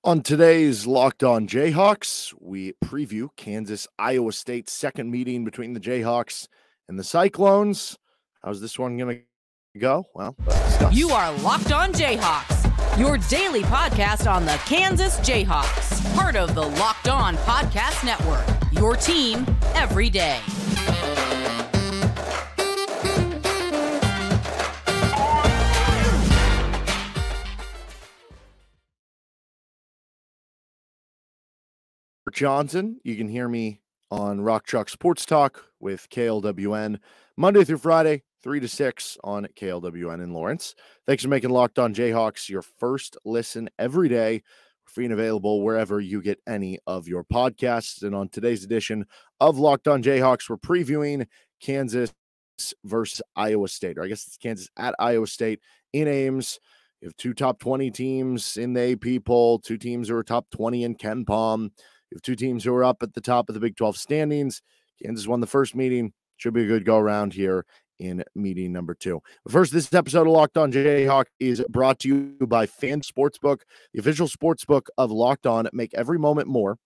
On today's Locked On Jayhawks, we preview Kansas-Iowa State's second meeting between the Jayhawks and the Cyclones. How's this one going to go? Well, let's discuss. You are Locked On Jayhawks, your daily podcast on the Kansas Jayhawks, part of the Locked On Podcast Network, your team every day. Johnson, you can hear me on Rock Chalk Sports Talk with KLWN Monday through Friday, 3 to 6 on KLWN in Lawrence. Thanks for making Locked On Jayhawks your first listen every day, free and available wherever you get any of your podcasts. And on today's edition of Locked On Jayhawks, we're previewing Kansas versus Iowa State, or I guess it's Kansas at Iowa State in Ames. You have two top 20 teams in the AP poll, two teams who are top 20 in Ken Palm. You have two teams who are up at the top of the Big 12 standings. Kansas won the first meeting. Should be a good go-around here in meeting number 2. But first, this episode of Locked On Jayhawk is brought to you by FanDuel Sportsbook, the official sportsbook of Locked On. Make every moment more.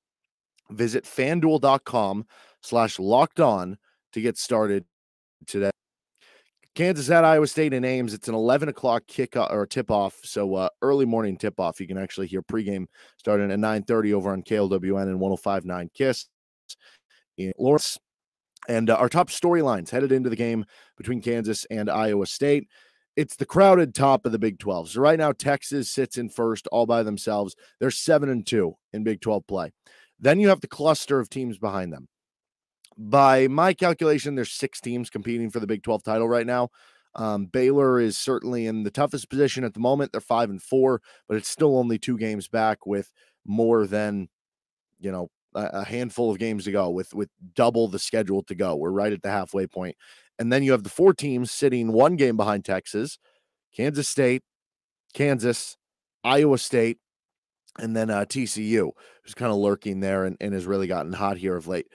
Visit FanDuel.com/LockedOn to get started today. Kansas at Iowa State in Ames. It's an 11 o'clock kickoff or tip-off, so early morning tip-off. You can actually hear pregame starting at 9:30 over on KLWN and 105.9 KISS in Lawrence. And our top storylines headed into the game between Kansas and Iowa State. It's the crowded top of the Big 12. So right now, Texas sits in first all by themselves. They're 7-2 in Big 12 play. Then you have the cluster of teams behind them. By my calculation, there's 6 teams competing for the Big 12 title right now. Baylor is certainly in the toughest position at the moment. They're 5-4, but it's still only 2 games back with more than, a handful of games to go, with double the schedule to go. We're right at the halfway point. And then you have the 4 teams sitting 1 game behind Texas, Kansas State, Kansas, Iowa State, and then TCU, who's kind of lurking there and has really gotten hot here of late.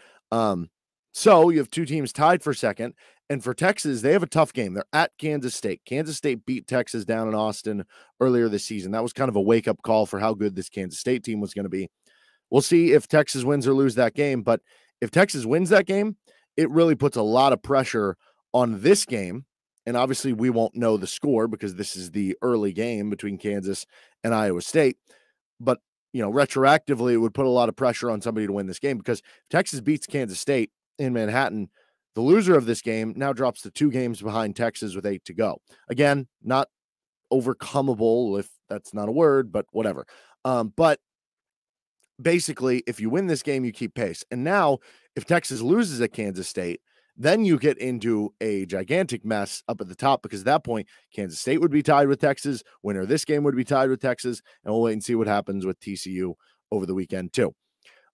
So you have 2 teams tied for second. And for Texas, they have a tough game. They're at Kansas State. Kansas State beat Texas down in Austin earlier this season. That was kind of a wake-up call for how good this Kansas State team was going to be. We'll see if Texas wins or lose that game. But if Texas wins that game, it really puts a lot of pressure on this game. And obviously, we won't know the score because this is the early game between Kansas and Iowa State. But, retroactively, it would put a lot of pressure on somebody to win this game because if Texas beats Kansas State in Manhattan, the loser of this game now drops to 2 games behind Texas with 8 to go. Again, not overcomable, if that's not a word, but whatever. But basically, if you win this game, you keep pace. And now, if Texas loses at Kansas State, then you get into a gigantic mess up at the top because at that point, Kansas State would be tied with Texas. Winner of this game would be tied with Texas. And we'll wait and see what happens with TCU over the weekend, too.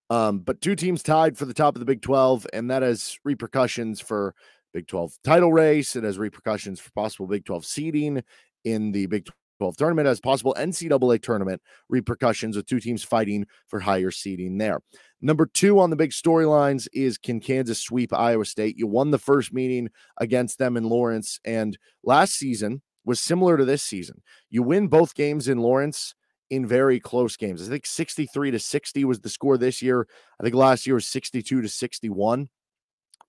But 2 teams tied for the top of the Big 12, and that has repercussions for Big 12 title race. It has repercussions for possible Big 12 seeding in the Big 12 tournament, as possible NCAA tournament repercussions with 2 teams fighting for higher seeding there. Number 2 on the big storylines is, can Kansas sweep Iowa State? You won the first meeting against them in Lawrence, and last season was similar to this season. You win both games in Lawrence in very close games. I think 63-60 was the score this year. I think last year was 62-61.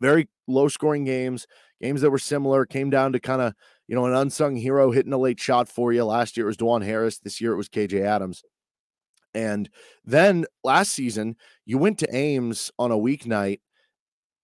Very low scoring games that were similar, came down to kind of, an unsung hero hitting a late shot for you. Last year it was Dajuan Harris. This year it was KJ Adams. And then last season you went to Ames on a weeknight.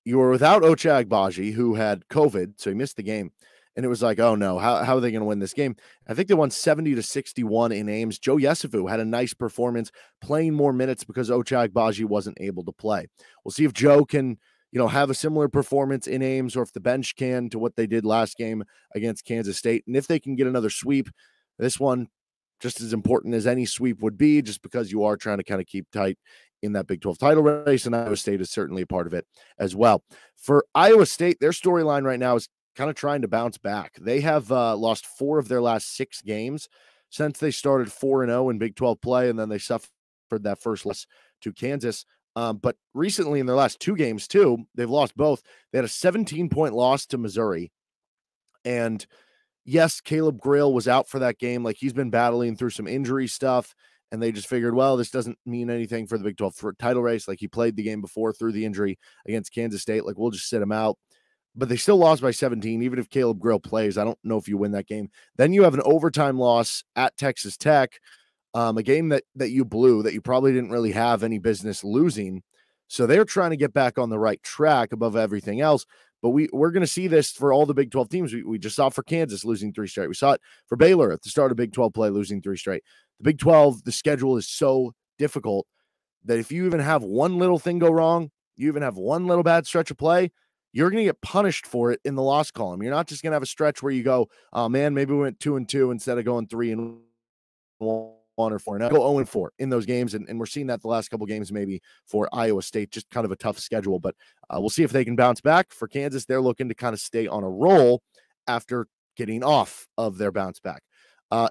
You were without Ochai Agbaji, who had COVID, so he missed the game. And it was like, oh no, how are they going to win this game? I think they won 70-61 in Ames. Joe Yesufu had a nice performance, playing more minutes because Ochai Agbaji wasn't able to play. We'll see if Joe can, have a similar performance in Ames, or if the bench can, to what they did last game against Kansas State. And if they can get another sweep, this one just as important as any sweep would be, just because you are trying to kind of keep tight in that Big 12 title race, and Iowa State is certainly a part of it as well. For Iowa State, their storyline right now is kind of trying to bounce back. They have lost 4 of their last 6 games since they started 4-0 in Big 12 play, and then they suffered that first loss to Kansas. But recently in their last 2 games too, they've lost both. They had a 17-point loss to Missouri. And yes, Caleb Grail was out for that game. Like, he's been battling through some injury stuff and they just figured, well, this doesn't mean anything for the Big 12 for title race. Like, he played the game before through the injury against Kansas State. Like, we'll just sit him out. But they still lost by 17. Even if Caleb Grill plays, I don't know if you win that game. Then you have an overtime loss at Texas Tech, a game that you blew, that you probably didn't really have any business losing. So they're trying to get back on the right track above everything else. But we're going to see this for all the Big 12 teams. We just saw it for Kansas losing 3 straight. We saw it for Baylor at the start of Big 12 play, losing 3 straight. The Big 12, the schedule is so difficult that if you even have one little thing go wrong, you even have one little bad stretch of play, you're going to get punished for it in the loss column. You're not just going to have a stretch where you go, oh man, maybe we went 2-2 instead of going 3-1 or 4. Now go 0-4 in those games. And we're seeing that the last couple games, maybe for Iowa State, just kind of a tough schedule, but we'll see if they can bounce back. For Kansas, they're looking to kind of stay on a roll after getting off of their bounce back.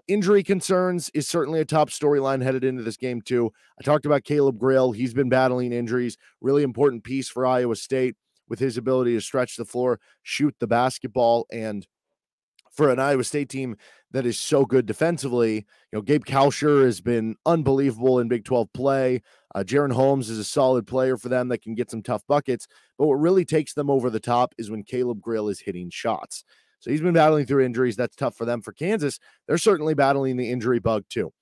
Injury concerns is certainly a top storyline headed into this game too. I talked about Caleb Grill. He's been battling injuries, really important piece for Iowa State with his ability to stretch the floor, shoot the basketball. And for an Iowa State team that is so good defensively, Gabe Kalscheur has been unbelievable in Big 12 play. Jaron Holmes is a solid player for them that can get some tough buckets. But what really takes them over the top is when Caleb Grill is hitting shots. So he's been battling through injuries. That's tough for them. For Kansas, they're certainly battling the injury bug too.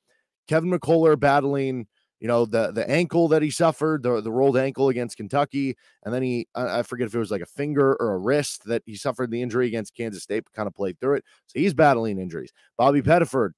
Kevin McCullar battling, the ankle that he suffered, the rolled ankle against Kentucky. And then I forget if it was like a finger or a wrist that he suffered the injury against Kansas State, but kind of played through it. So he's battling injuries. Bobby Pettiford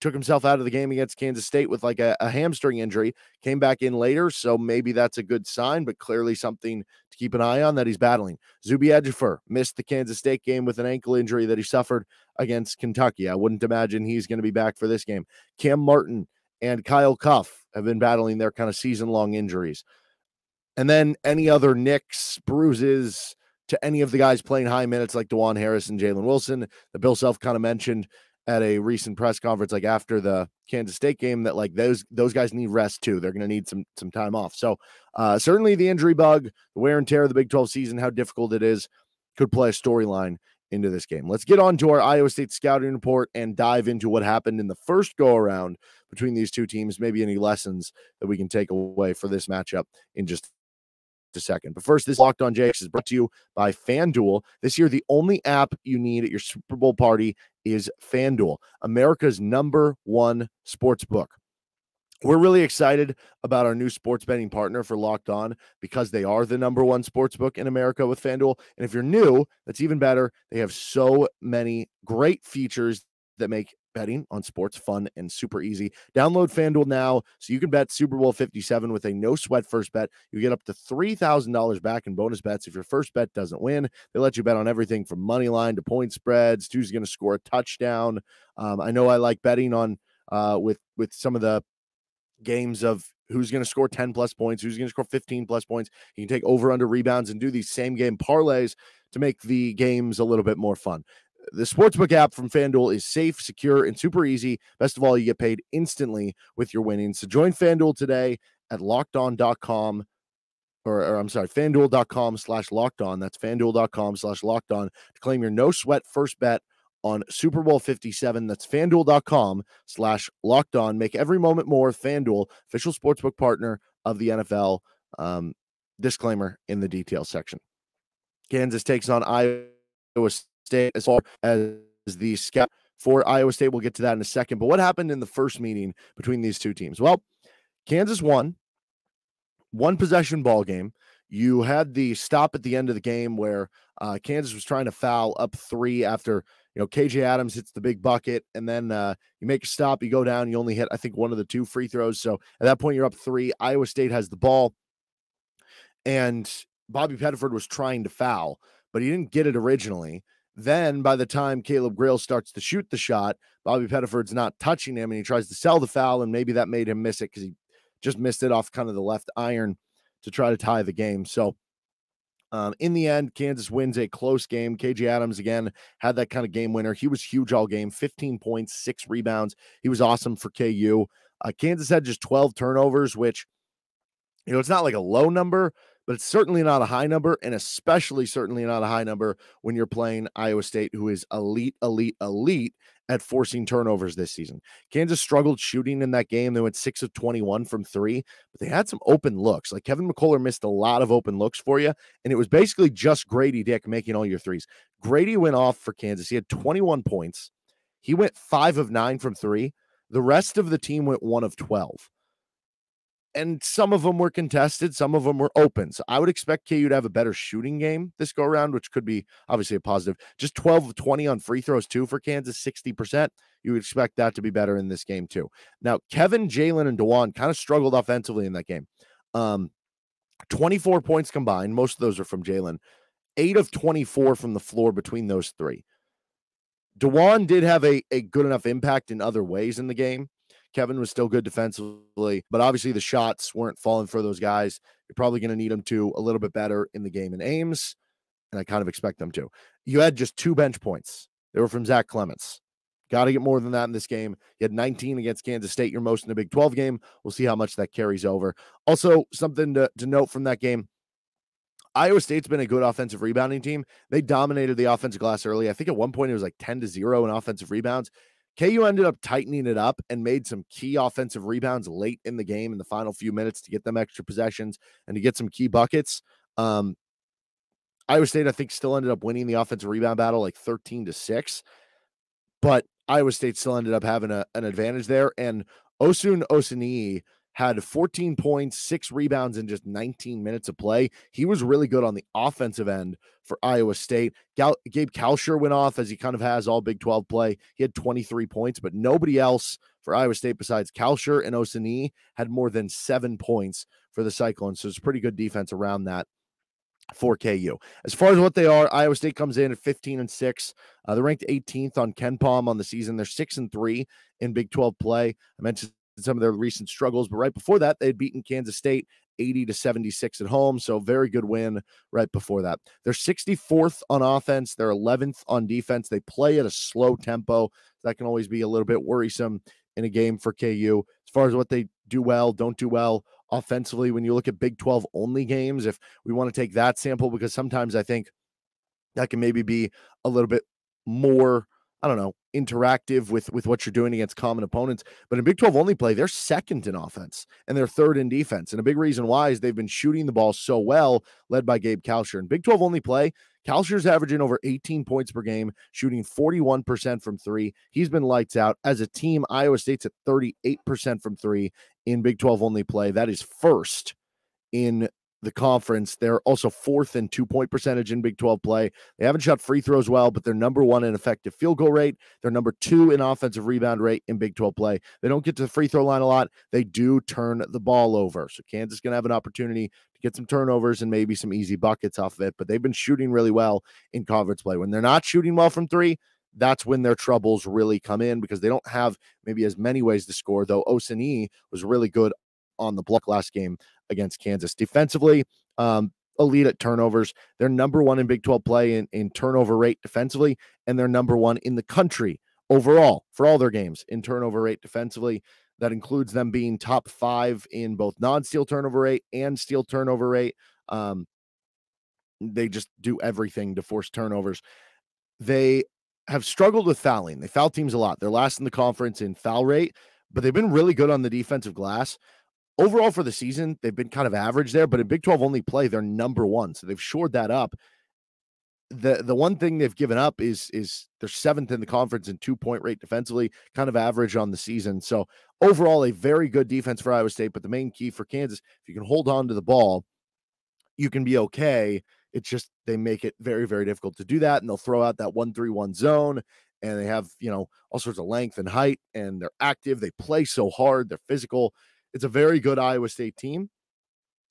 took himself out of the game against Kansas State with like a hamstring injury, came back in later. So maybe that's a good sign, but clearly something to keep an eye on that he's battling. Zuby Ejiofor missed the Kansas State game with an ankle injury that he suffered against Kentucky. I wouldn't imagine he's going to be back for this game. Cam Martin and Kyle Cuff have been battling their kind of season-long injuries. And then any other nicks, bruises to any of the guys playing high minutes like Dajuan Harris and Jalen Wilson that Bill Self kind of mentioned at a recent press conference, like after the Kansas State game, that like those guys need rest too. They're going to need some time off. So certainly the injury bug, the wear and tear of the Big 12 season, how difficult it is, could play a storyline into this game. Let's get on to our Iowa State scouting report and dive into what happened in the first go around between these two teams, maybe any lessons that we can take away for this matchup in just a second. But first, this Locked On Jayhawks is brought to you by FanDuel. This year, the only app you need at your Super Bowl party is FanDuel, America's #1 sports book. We're really excited about our new sports betting partner for Locked On because they are the #1 sports book in America with FanDuel. And if you're new, that's even better. They have so many great features that make betting on sports fun and super easy. Download FanDuel now so you can bet Super Bowl 57 with a no-sweat first bet. You get up to $3,000 back in bonus bets if your first bet doesn't win. They let you bet on everything from money line to point spreads to who's going to score a touchdown. I know I like betting on with some of the games of who's going to score 10 plus points, who's going to score 15 plus points. You can take over under rebounds and do these same game parlays to make the games a little bit more fun. The Sportsbook app from FanDuel is safe, secure, and super easy. Best of all, you get paid instantly with your winnings. So join FanDuel today at lockedon.com, FanDuel.com/lockedon. That's FanDuel.com/lockedon to claim your no sweat first bet on Super Bowl 57. That's FanDuel.com/lockedon. Make every moment more. FanDuel, official sportsbook partner of the NFL. Disclaimer in the details section. Kansas takes on Iowa State as far as the scout for Iowa State. We'll get to that in a second. But what happened in the first meeting between these two teams? Well, Kansas won. One possession ball game. You had the stop at the end of the game where Kansas was trying to foul up 3 after, KJ Adams hits the big bucket, and then you make a stop, you go down, you only hit, I think, one of the 2 free throws. So at that point, you're up 3. Iowa State has the ball, and Bobby Pettiford was trying to foul, but he didn't get it originally. Then by the time Caleb Grill starts to shoot the shot, Bobby Pettiford's not touching him, and he tries to sell the foul, and maybe that made him miss it because he just missed it off kind of the left iron to try to tie the game. So in the end, Kansas wins a close game. KJ Adams, again, had that kind of game winner. He was huge all game, 15 points, 6 rebounds. He was awesome for KU. Kansas had just 12 turnovers, which, it's not like a low number, but it's certainly not a high number, and especially certainly not a high number when you're playing Iowa State, who is elite at forcing turnovers this season. Kansas struggled shooting in that game. They went 6 of 21 from 3, but they had some open looks. Like Kevin McCullar missed a lot of open looks for you, and it was basically just Grady Dick making all your threes. Grady went off for Kansas. He had 21 points. He went 5 of 9 from 3. The rest of the team went 1 of 12. And some of them were contested. Some of them were open. So I would expect KU to have a better shooting game this go around, which could be obviously a positive. Just 12 of 20 on free throws too for Kansas, 60%. You would expect that to be better in this game too. Now, Kevin, Jalen, and Dajuan kind of struggled offensively in that game. 24 points combined. Most of those are from Jalen. 8 of 24 from the floor between those three. Dajuan did have a good enough impact in other ways in the game. Kevin was still good defensively, but obviously the shots weren't falling for those guys. You're probably going to need them to a little bit better in the game in Ames, and I kind of expect them to. You had just 2 bench points. They were from Zach Clements. Got to get more than that in this game. You had 19 against Kansas State, your most in a Big 12 game. We'll see how much that carries over. Also, something to note from that game, Iowa State's been a good offensive rebounding team. They dominated the offensive glass early. I think at one point it was like 10-0 in offensive rebounds. KU ended up tightening it up and made some key offensive rebounds late in the game in the final few minutes to get them extra possessions and to get some key buckets. Iowa State, I think, still ended up winning the offensive rebound battle like 13-6, but Iowa State still ended up having an advantage there. And Osun Oseni had 14 points, 6 rebounds in just 19 minutes of play. He was really good on the offensive end for Iowa State. Gabe Kalscheur went off, as he kind of has all Big 12 play. He had 23 points, but nobody else for Iowa State besides Kalscheur and Oseni had more than 7 points for the Cyclones. So it's pretty good defense around that for KU. As far as what they are, Iowa State comes in at 15-6. They're ranked 18th on KenPom on the season. They're 6-3 in Big 12 play. I mentioned some of their recent struggles, but right before that, they had beaten Kansas State 80-76 at home. So very good win right before that. They're 64th on offense. They're 11th on defense. They play at a slow tempo. That can always be a little bit worrisome in a game for KU. As far as what they do well, don't do well offensively, when you look at Big 12 only games, if we want to take that sample, because sometimes I think that can maybe be a little bit more, I don't know, interactive with what you're doing against common opponents. But in Big 12 only play, they're second in offense and they're third in defense. And a big reason why is they've been shooting the ball so well, led by Gabe Kalscheur. In Big 12 only play, Kalscheur's averaging over 18 points per game, shooting 41% from 3. He's been lights out. As a team, Iowa State's at 38% from 3 in Big 12 only play. That is first in the conference. They're also 4th in 2-point percentage in Big 12 play. They haven't shot free throws well, but they're number 1 in effective field goal rate. They're number 2 in offensive rebound rate in Big 12 play. They don't get to the free throw line a lot. They do turn the ball over. So Kansas is going to have an opportunity to get some turnovers and maybe some easy buckets off of it, but they've been shooting really well in conference play. When they're not shooting well from 3, that's when their troubles really come in, because they don't have maybe as many ways to score, though Oseni was really good on the block last game against Kansas. Defensively, elite at turnovers. They're number 1 in Big 12 play in turnover rate defensively, and they're number 1 in the country overall for all their games in turnover rate defensively. That includes them being top 5 in both non-steal turnover rate and steal turnover rate. They just do everything to force turnovers. They have struggled with fouling. They foul teams a lot. They're last in the conference in foul rate, but they've been really good on the defensive glass. Overall for the season, they've been kind of average there, but in Big 12 only play, they're number 1. So they've shored that up. The one thing they've given up is they're 7th in the conference in 2-point rate defensively, kind of average on the season. So overall, a very good defense for Iowa State, but the main key for Kansas, if you can hold on to the ball, you can be okay. It's just they make it very, very difficult to do that, and they'll throw out that 1-3-1 zone, and they have, all sorts of length and height, and they're active. They play so hard. They're physical. It's a very good Iowa State team,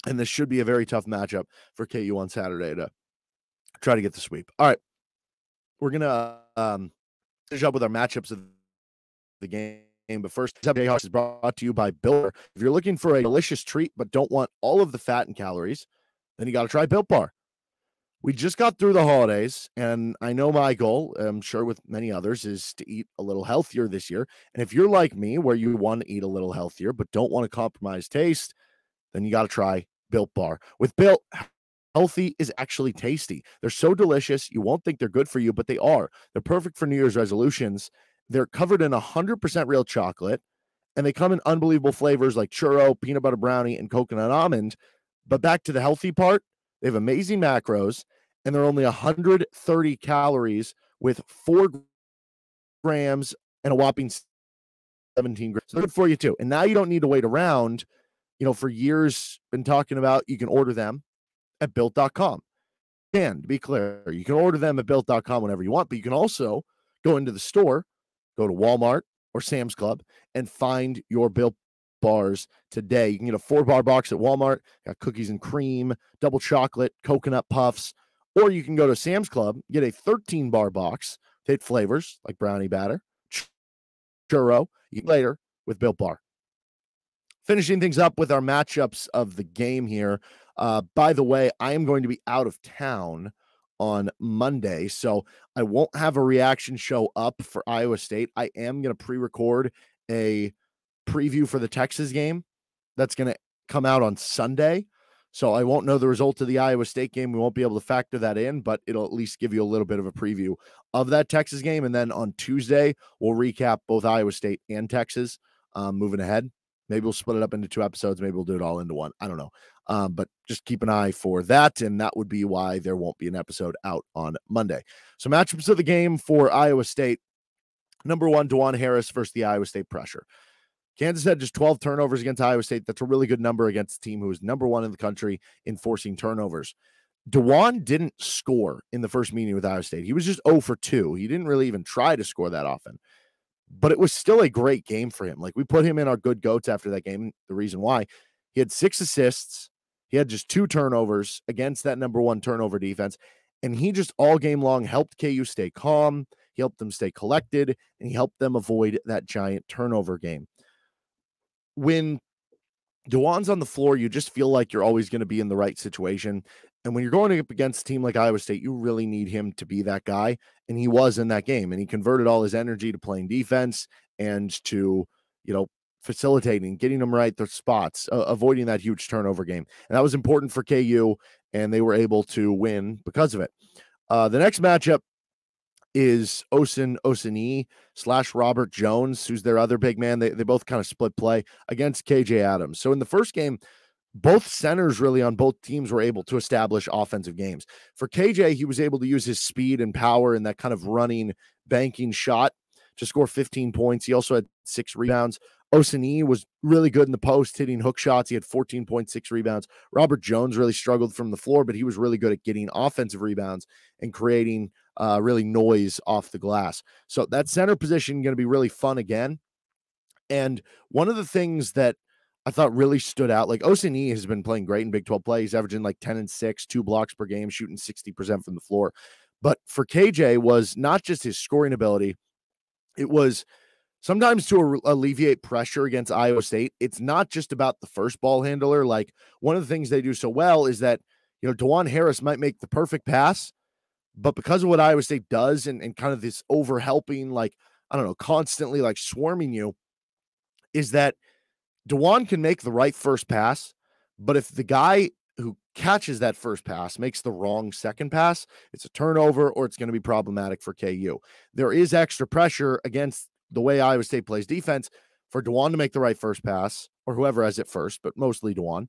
and this should be a very tough matchup for KU on Saturday to try to get the sweep. All right, we're going to finish up with our matchups of the game, but first, Jayhawks is brought to you by Built. If you're looking for a delicious treat but don't want all of the fat and calories, then you got to try Built Bar. We just got through the holidays, and I know my goal, I'm sure with many others, is to eat a little healthier this year. And if you're like me, where you want to eat a little healthier but don't want to compromise taste, then you got to try Built Bar. With Built, healthy is actually tasty. They're so delicious, you won't think they're good for you, but they are. They're perfect for New Year's resolutions. They're covered in 100% real chocolate, and they come in unbelievable flavors like churro, peanut butter brownie, and coconut almond. But back to the healthy part, they have amazing macros, and they're only 130 calories with 4 grams and a whopping 17 grams. So they're good for you too. And now you don't need to wait around. For years, been talking about you can order them at built.com. And to be clear, you can order them at built.com whenever you want, but you can also go into the store, go to Walmart or Sam's Club, and find your Built bars today. You can get a 4-bar box at Walmart, got cookies and cream, double chocolate, coconut puffs, or you can go to Sam's Club, get a 13-bar box, with 8 flavors like brownie batter, churro, later with Built Bar. Finishing things up with our matchups of the game here. By the way, I am going to be out of town on Monday, so I won't have a reaction show up for Iowa State. I am going to pre-record a preview for the Texas game that's going to come out on Sunday. So I won't know the result of the Iowa State game. We won't be able to factor that in, but it'll at least give you a little bit of a preview of that Texas game. And then on Tuesday, we'll recap both Iowa State and Texas moving ahead. Maybe we'll split it up into 2 episodes. Maybe we'll do it all into one. I don't know. But just keep an eye for that, and that would be why there won't be an episode out on Monday. So matchups of the game for Iowa State. Number 1, Dajuan Harris versus the Iowa State pressure. Kansas had just 12 turnovers against Iowa State. That's a really good number against a team who is number 1 in the country in forcing turnovers. Dajuan didn't score in the first meeting with Iowa State. He was just 0 for 2. He didn't really even try to score that often. But it was still a great game for him. Like, we put him in our good goats after that game. The reason why, he had 6 assists. He had just 2 turnovers against that number 1 turnover defense. And he just all game long helped KU stay calm. He helped them stay collected, and he helped them avoid that giant turnover game. When Dajuan's on the floor, you just feel like you're always going to be in the right situation. And when you're going up against a team like Iowa State, you really need him to be that guy. And he was in that game, and he converted all his energy to playing defense and to, facilitating, getting them right, their spots, avoiding that huge turnover game. And that was important for KU, and they were able to win because of it. The next matchup is Oseni / Robert Jones, who's their other big man. They both kind of split play against KJ Adams. So in the first game, both centers really on both teams were able to establish offensive games. For KJ, he was able to use his speed and power in that kind of running, banking shot to score 15 points. He also had 6 rebounds. Oseni was really good in the post, hitting hook shots. He had 14.6 rebounds. Robert Jones really struggled from the floor, but he was really good at getting offensive rebounds and creating really noise off the glass. So that center position going to be really fun again. And one of the things that I thought really stood out, like Oseni has been playing great in Big 12 play. He's averaging like 10 and 6, 2 blocks per game, shooting 60% from the floor. But for KJ was not just his scoring ability. It was sometimes to alleviate pressure against Iowa State. It's not just about the first ball handler. Like, one of the things they do so well is that, Dajuan Harris might make the perfect pass, but because of what Iowa State does and kind of this overhelping, like, I don't know, constantly like swarming you, is that Dajuan can make the right first pass, but if the guy who catches that first pass makes the wrong second pass, it's a turnover or it's going to be problematic for KU. There is extra pressure against the way Iowa State plays defense for Dajuan to make the right first pass, or whoever has it first, but mostly Dajuan.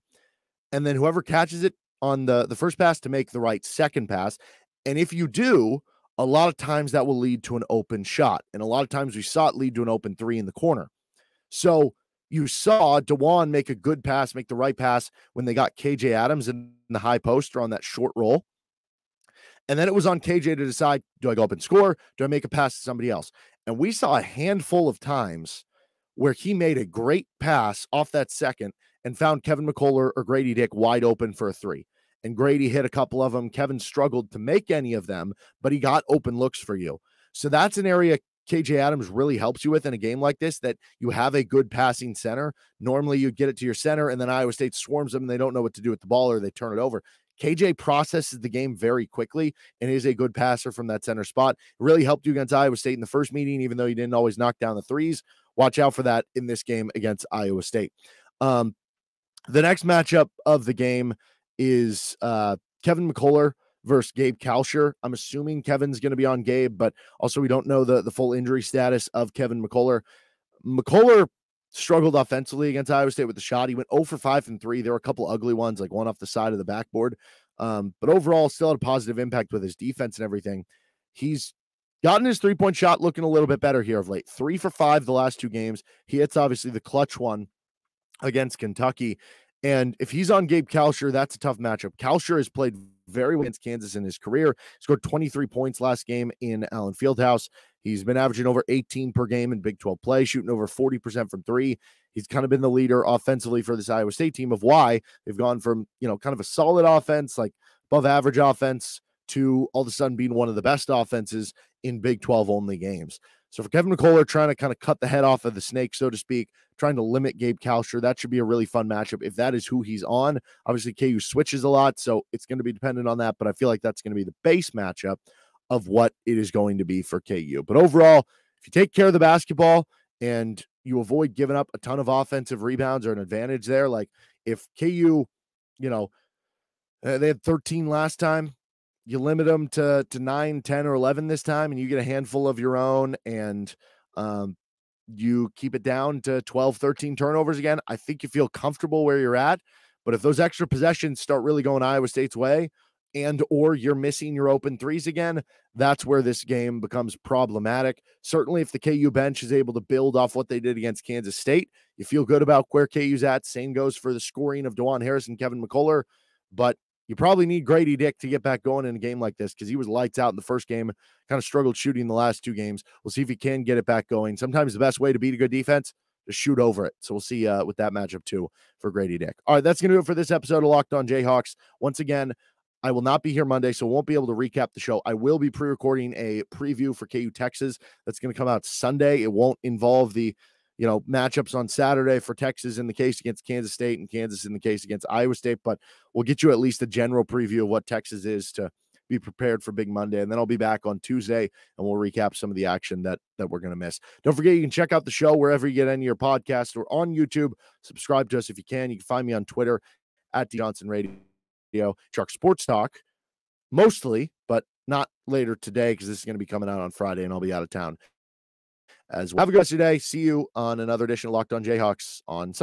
And then whoever catches it on the first pass to make the right second pass. And if you do, a lot of times that will lead to an open shot. And a lot of times we saw it lead to an open 3 in the corner. So you saw Dajuan make a good pass, make the right pass when they got KJ Adams in the high post or on that short roll. And then it was on KJ to decide, do I go up and score? Do I make a pass to somebody else? And we saw a handful of times where he made a great pass off that second and found Kevin McCullar or Grady Dick wide open for a 3. And Grady hit a couple of them. Kevin struggled to make any of them, but he got open looks for you. So that's an area KJ Adams really helps you with in a game like this, that you have a good passing center. Normally you get it to your center and then Iowa State swarms them and they don't know what to do with the ball or they turn it over. KJ processes the game very quickly and is a good passer from that center spot. It really helped you against Iowa State in the first meeting, even though you didn't always knock down the threes. Watch out for that in this game against Iowa State. The next matchup of the game is Kevin McCullar versus Gabe Kalscheur. I'm assuming Kevin's going to be on Gabe, but also we don't know the full injury status of Kevin McCullar. McCullar struggled offensively against Iowa State with the shot. He went 0 for 5 from 3. There were a couple ugly ones, like one off the side of the backboard. But overall, still had a positive impact with his defense and everything. He's gotten his three-point shot looking a little bit better here of late. 3 for 5 the last 2 games. He hits, obviously, the clutch one against Kentucky. And if he's on Gabe Kalscheur, that's a tough matchup. Kalscheur has played very well against Kansas in his career. Scored 23 points last game in Allen Fieldhouse. He's been averaging over 18 per game in Big 12 play, shooting over 40% from 3. He's kind of been the leader offensively for this Iowa State team of why they've gone from, kind of a solid offense, like above average offense, to all of a sudden being one of the best offenses in Big 12 only games. So for Kevin McCullar trying to kind of cut the head off of the snake, so to speak, trying to limit Gabe Kalscheur, that should be a really fun matchup if that is who he's on. Obviously, KU switches a lot, so it's going to be dependent on that, but I feel like that's going to be the base matchup of what it is going to be for KU. But overall, if you take care of the basketball and you avoid giving up a ton of offensive rebounds or an advantage there, like if KU, they had 13 last time, you limit them to 9, 10, or 11 this time, and you get a handful of your own, and you keep it down to 12, 13 turnovers again, I think you feel comfortable where you're at. But if those extra possessions start really going Iowa State's way, and or you're missing your open threes again, that's where this game becomes problematic. Certainly if the KU bench is able to build off what they did against Kansas State, you feel good about where KU's at. Same goes for the scoring of Dajuan Harris and Kevin McCullar, but you probably need Grady Dick to get back going in a game like this because he was lights out in the first game, kind of struggled shooting the last 2 games. We'll see if he can get it back going. Sometimes the best way to beat a good defense is shoot over it. So we'll see with that matchup too for Grady Dick. All right, that's going to do it for this episode of Locked On Jayhawks. Once again, I will not be here Monday, so won't be able to recap the show. I will be pre-recording a preview for KU Texas that's going to come out Sunday. It won't involve the matchups on Saturday for Texas in the case against Kansas State and Kansas in the case against Iowa State, but we'll get you at least a general preview of what Texas is to be prepared for Big Monday. And then I'll be back on Tuesday and we'll recap some of the action that we're going to miss. Don't forget, you can check out the show wherever you get any of your podcasts or on YouTube. Subscribe to us if you can. You can find me on Twitter at DJohnson Radio. Shark Sports Talk, mostly, but not later today because this is going to be coming out on Friday and I'll be out of town as well. Have a good rest of your day. See you on another edition of Locked On Jayhawks on Sunday.